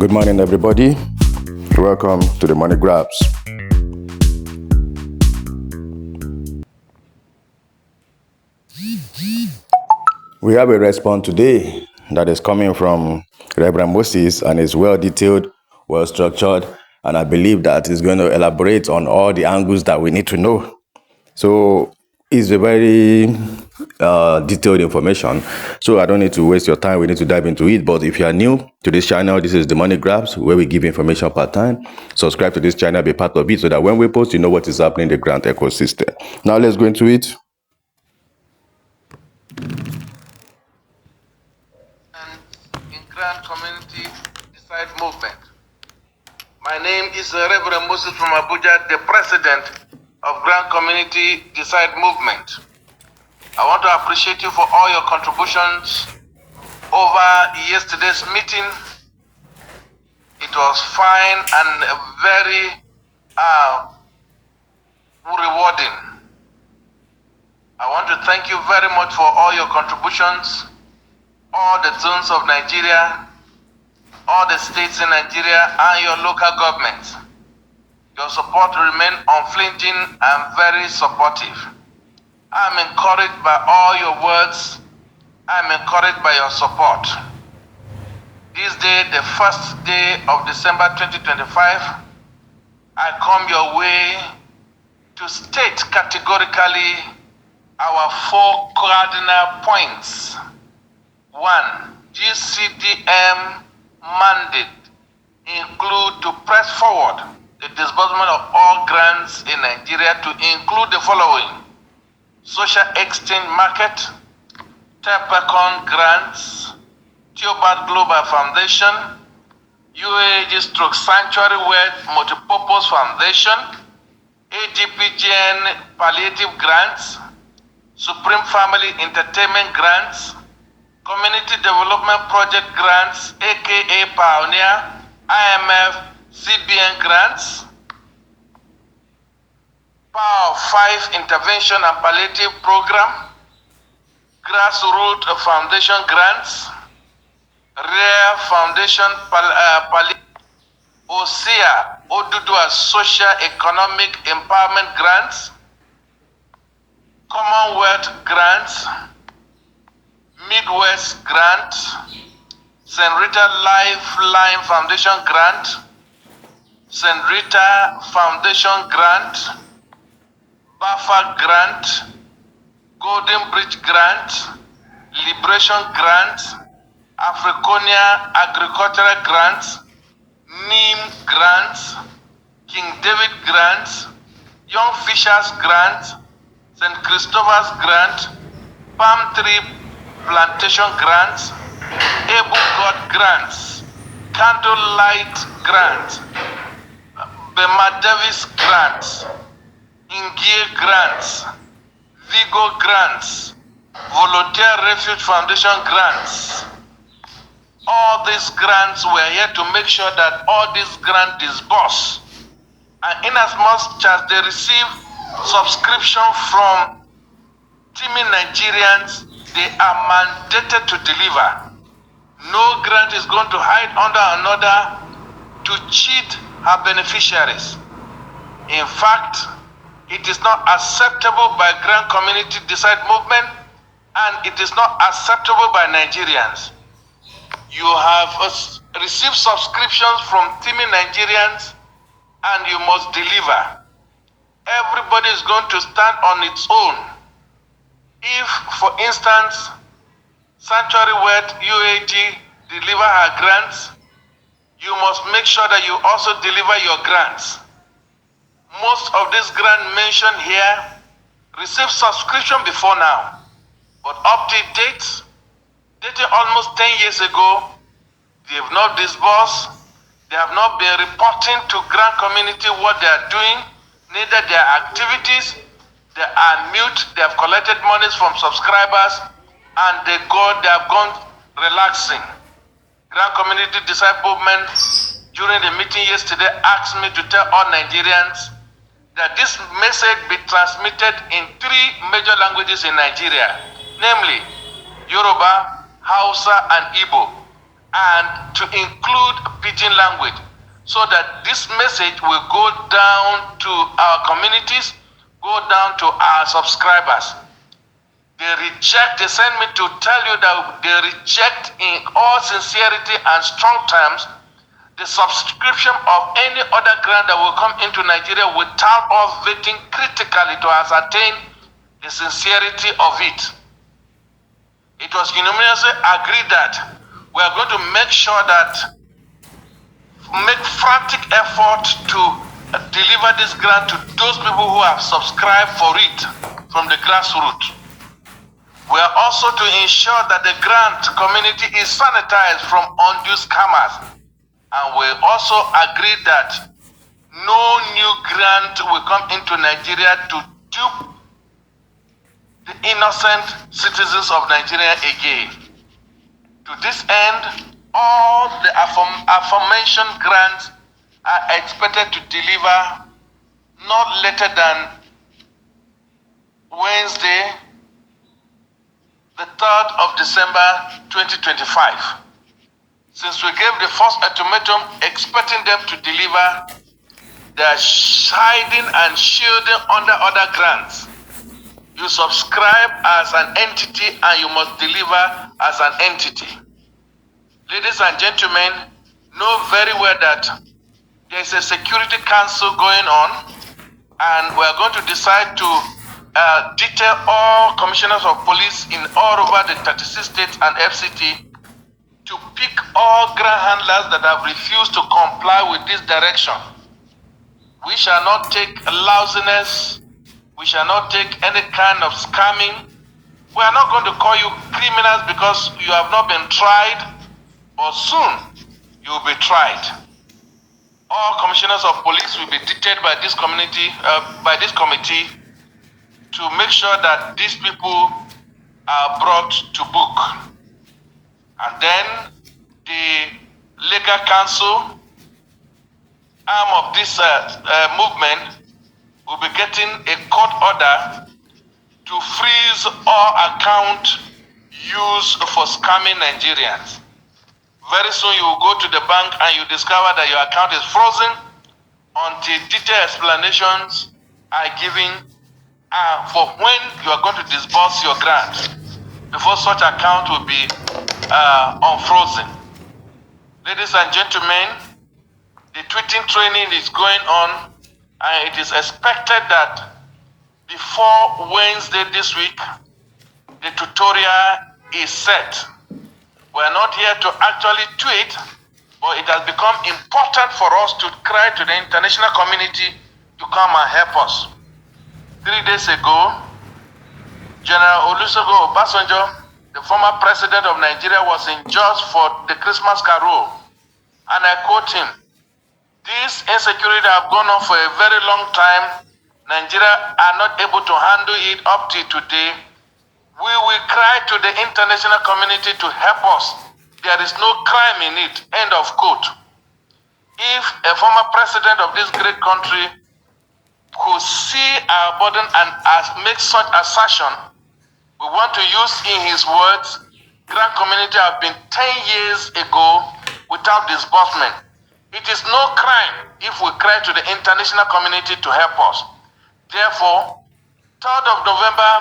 Good morning, everybody. Welcome to the Money Grabs. We have a response today that is coming from Reverend Moses and is well detailed, well structured, and I believe that is going to elaborate on all the angles that we need to know. So it's a very detailed information. So I don't need to waste your time. We need to dive into it. But if you are new to this channel, this is the Money Grabs, where we give information per time. Subscribe to this channel, be part of it, so that when we post, you know what is happening in the grant ecosystem. Now let's go into it. In Grant Community Decide Movement. My name is Reverend Moses from Abuja, the president of Grant Community Decide Movement. I want to appreciate you for all your contributions over yesterday's meeting. It was fine and very rewarding. I want to thank you very much for all your contributions, all the zones of Nigeria, all the states in Nigeria, and your local governments. Your support remains unflinching and very supportive. I'm encouraged by all your words. I'm encouraged by your support. This day, the first day of December 2025, I come your way to state categorically our 4 cardinal points. 1. GCDM mandate include to press forward the disbursement of all grants in Nigeria to include the following: social exchange market, Tepecon grants, Theobald Global Foundation, Uaag Sanctuary Wealth Multipurpose Foundation, AGPGN Palliative Grants, Supreme Family Entertainment Grants, Community Development Project Grants, aka Pioneer, IMF, CBN Grants, Power 5 Intervention and Palliative Program, Grassroots Foundation Grants, Rare Foundation Palliative, OSEA, Oduduwa Social Economic Empowerment Grants, Commonwealth Grants, Midwest Grant, St. Rita Lifeline Foundation Grant, St. Rita Foundation Grant, Bafa Grant, Golden Bridge Grant, Liberation Grant, Africonia Agricultural Grant, NIM Grant, King David Grant, Young Fishers Grant, St. Christopher's Grant, Palm Tree Plantation Grants, Able God Grants, Candlelight Grant, Bema Davis Grants, Ingie Grants, Vigo Grants, Volunteer Refuge Foundation Grants. All these grants, we're here to make sure that all these grants disburse. And in as much as they receive subscription from teaming Nigerians, they are mandated to deliver. No grant is going to hide under another to cheat her beneficiaries. In fact, it is not acceptable by Grant Community Decide Movement, and it is not acceptable by Nigerians. You have received subscriptions from teaming Nigerians, and you must deliver. Everybody is going to stand on its own. If, for instance, Sanctuary Wealth Uaag deliver her grants, you must make sure that you also deliver your grants. Most of these grants mentioned here received subscription before now, but up to date, dating almost 10 years ago, they have not disbursed, they have not been reporting to Grant Community what they are doing, neither their activities. They are mute, they have collected monies from subscribers, and they have gone relaxing. Grant Community Decide Movement, during the meeting yesterday, asked me to tell all Nigerians that this message be transmitted in 3 major languages in Nigeria, namely Yoruba, Hausa, and Igbo. and to include pidgin language, so that this message will go down to our communities, go down to our subscribers. They send me to tell you that they reject in all sincerity and strong terms the subscription of any other grant that will come into Nigeria without us vetting critically to ascertain the sincerity of it. It was unanimously agreed that we are going to make sure that make frantic effort to deliver this grant to those people who have subscribed for it from the grassroots. We are also to ensure that the grant community is sanitized from undue scammers. And we also agreed that no new grant will come into Nigeria to dupe the innocent citizens of Nigeria again. To this end, all the aforementioned grants are expected to deliver not later than Wednesday, the 3rd of December 2025. Since we gave the first ultimatum expecting them to deliver, they are hiding and shielding under other grants. You subscribe as an entity and you must deliver as an entity. Ladies and gentlemen, know very well that there is a security council going on, and we are going to decide to detail all commissioners of police in all over the 36 states and FCT to pick all grant handlers that have refused to comply with this direction. We shall not take lousiness. We shall not take any kind of scamming. We are not going to call you criminals because you have not been tried, but soon you will be tried. All commissioners of police will be detailed by this committee to make sure that these people are brought to book. And then the legal council arm of this movement will be getting a court order to freeze all account used for scamming Nigerians. Very soon you will go to the bank and you discover that your account is frozen until detailed explanations are given for when you are going to disburse your grant before such account will be unfrozen. Ladies and gentlemen, the tweeting training is going on, and it is expected that before Wednesday this week, the tutorial is set. We are not here to actually tweet, but it has become important for us to cry to the international community to come and help us. 3 days ago, General Olusegun Obasanjo, the former president of Nigeria, was in Jos for the Christmas carol. And I quote him, "This insecurity have gone on for a very long time. Nigeria are not able to handle it up till today. We will cry to the international community to help us. There is no crime in it." End of quote. If a former president of this great country could see our burden and make such assertion, we want to use in his words, grant community have been 10 years ago without disbursement. It is no crime if we cry to the international community to help us. Therefore, 3rd of November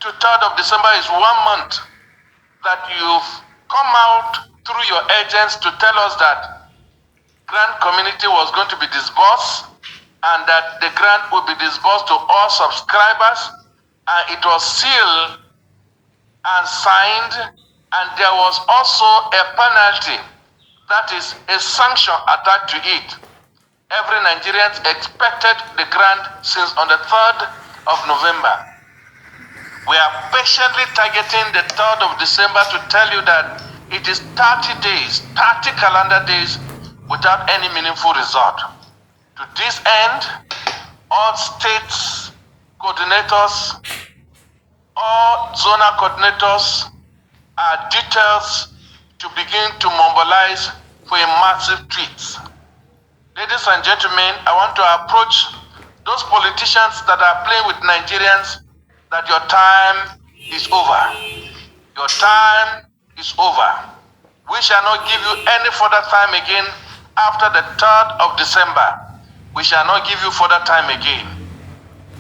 to 3rd of December is 1 month that you've come out through your agents to tell us that grant community was going to be disbursed and that the grant will be disbursed to all subscribers, and it was sealed and signed, and there was also a penalty, that is a sanction attached to it. Every Nigerian expected the grant since on the 3rd of November. We are patiently targeting the 3rd of December to tell you that it is 30 days, 30 calendar days without any meaningful result. To this end, all states coordinators, all zonal coordinators are details to begin to mobilize for a massive tweet. Ladies and gentlemen, I want to approach those politicians that are playing with Nigerians that your time is over. Your time is over. We shall not give you any further time again after the 3rd of December. We shall not give you further time again.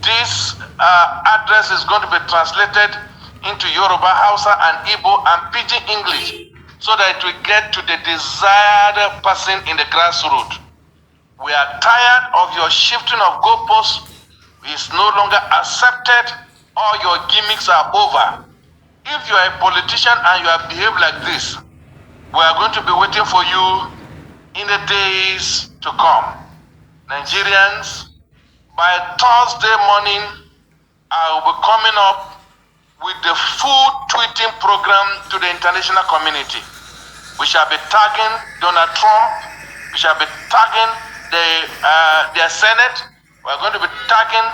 This address is going to be translated into Yoruba, Hausa, and Igbo and Pidgin English so that it will get to the desired person in the grassroots. We are tired of your shifting of goalposts. It's no longer accepted. All your gimmicks are over. If you are a politician and you have behaved like this, we are going to be waiting for you in the days to come. Nigerians, by Thursday morning, I will be coming up with the full tweeting program to the international community. We shall be tagging Donald Trump. We shall be tagging their Senate. We are going to be tagging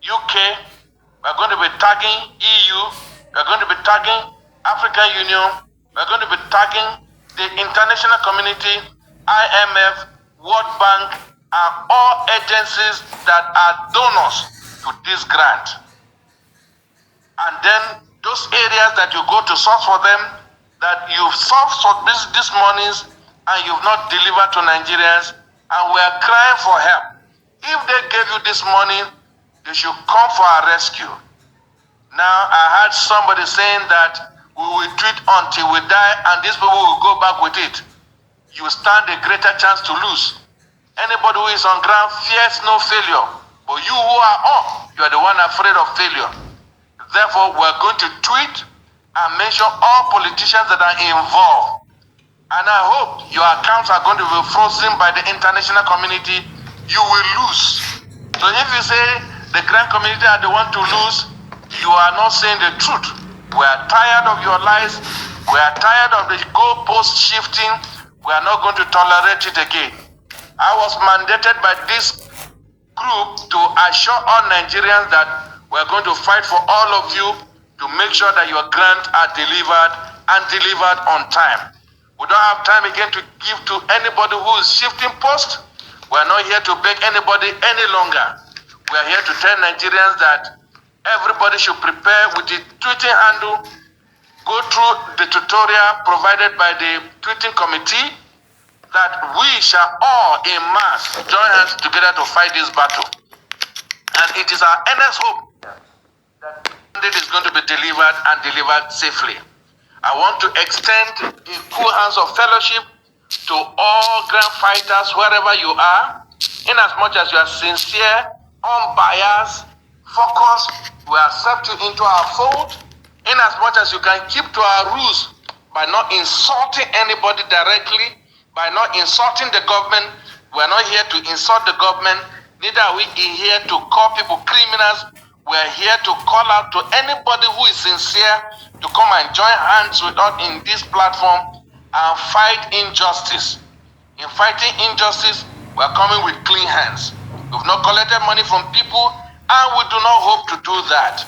UK. We are going to be tagging EU. We are going to be tagging African Union. We are going to be tagging the international community, IMF, World Bank, and all agencies that are donors to this grant. And then those areas that you go to source for them, that you've solved for this mornings and you've not delivered to Nigerians, and we are crying for help. If they gave you this money, they should come for our rescue. Now, I heard somebody saying that we will tweet until we die and these people will go back with it. You stand a greater chance to lose. Anybody who is on ground fears no failure. But you who are up, you are the one afraid of failure. Therefore, we are going to tweet and mention all politicians that are involved. And I hope your accounts are going to be frozen by the international community. You will lose. So if you say the grand community are the one to lose, you are not saying the truth. We are tired of your lies. We are tired of the goalpost shifting. We are not going to tolerate it again. I was mandated by this group to assure all Nigerians that we are going to fight for all of you to make sure that your grants are delivered and delivered on time. We don't have time again to give to anybody who is shifting post. We are not here to beg anybody any longer. We are here to tell Nigerians that everybody should prepare with the tweeting handle, go through the tutorial provided by the tweeting committee, that we shall all in mass join hands together to fight this battle. And it is our earnest hope that it is going to be delivered and delivered safely. I want to extend a cool hands of fellowship to all grand fighters wherever you are, in as much as you are sincere, unbiased, focused, we accept you into our fold, in as much as you can keep to our rules by not insulting anybody directly, by not insulting the government. We are not here to insult the government, neither are we here to call people criminals. We are here to call out to anybody who is sincere to come and join hands with us in this platform and fight injustice. In fighting injustice, we are coming with clean hands. We've not collected money from people, and we do not hope to do that.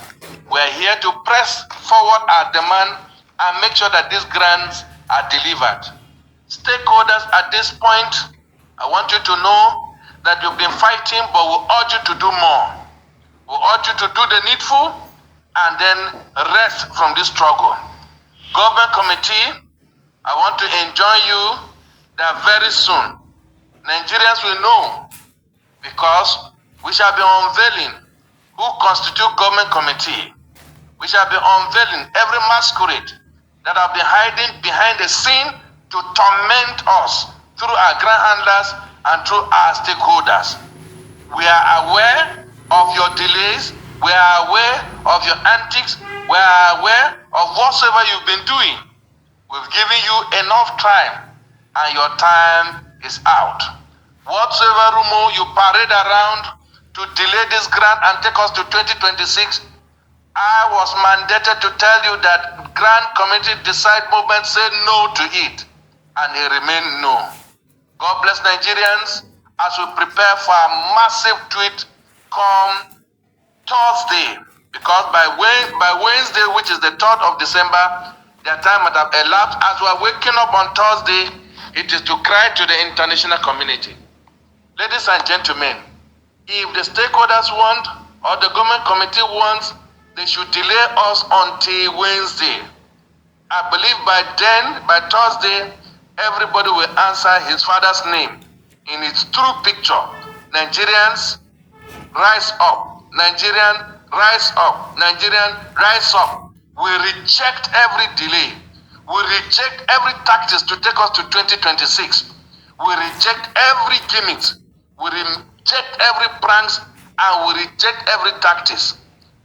We are here to press forward our demand and make sure that these grants are delivered. Stakeholders at this point, I want you to know that you've been fighting, but we urge you to do more. We urge you to do the needful and then rest from this struggle. Government committee, I want to enjoin you that very soon Nigerians will know, because we shall be unveiling who constitute government committee. We shall be unveiling every masquerade that have been hiding behind the scene to torment us through our grand handlers and through our stakeholders. We are aware of your delays. We are aware of your antics. We are aware of whatsoever you've been doing. We've given you enough time, and your time is out. Whatsoever rumor you parade around to delay this grant and take us to 2026, I was mandated to tell you that Grand Committee Decide movement said no to it, and it remained no. God bless Nigerians as we prepare for a massive tweet come Thursday, because by Wednesday, which is the 3rd of December, their time might have elapsed. As we are waking up on Thursday, it is to cry to the international community. Ladies and gentlemen, if the stakeholders want, or the government committee wants, they should delay us until Wednesday. I believe by then, by Thursday, everybody will answer his father's name in its true picture. Nigerians, rise up. Nigerian, rise up. Nigerian, rise up. We reject every delay. We reject every tactics to take us to 2026. We reject every gimmicks. We reject every pranks and we reject every tactics.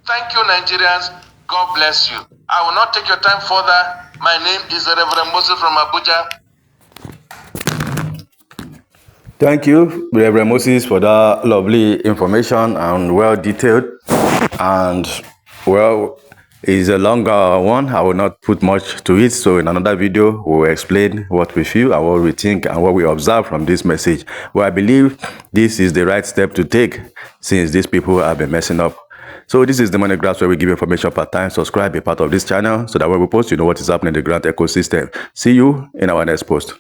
Thank you, Nigerians. God bless you. I will not take your time further. My name is Reverend Moses from Abuja. Thank you, Reverend Moses, for that lovely information and well detailed. And well, it's a longer one. I will not put much to it. So in another video, we will explain what we feel and what we think and what we observe from this message. Well, I believe this is the right step to take since these people have been messing up. So this is the Money Graphs, where we give information per time. Subscribe, be part of this channel so that when we post, you know what is happening in the grant ecosystem. See you in our next post.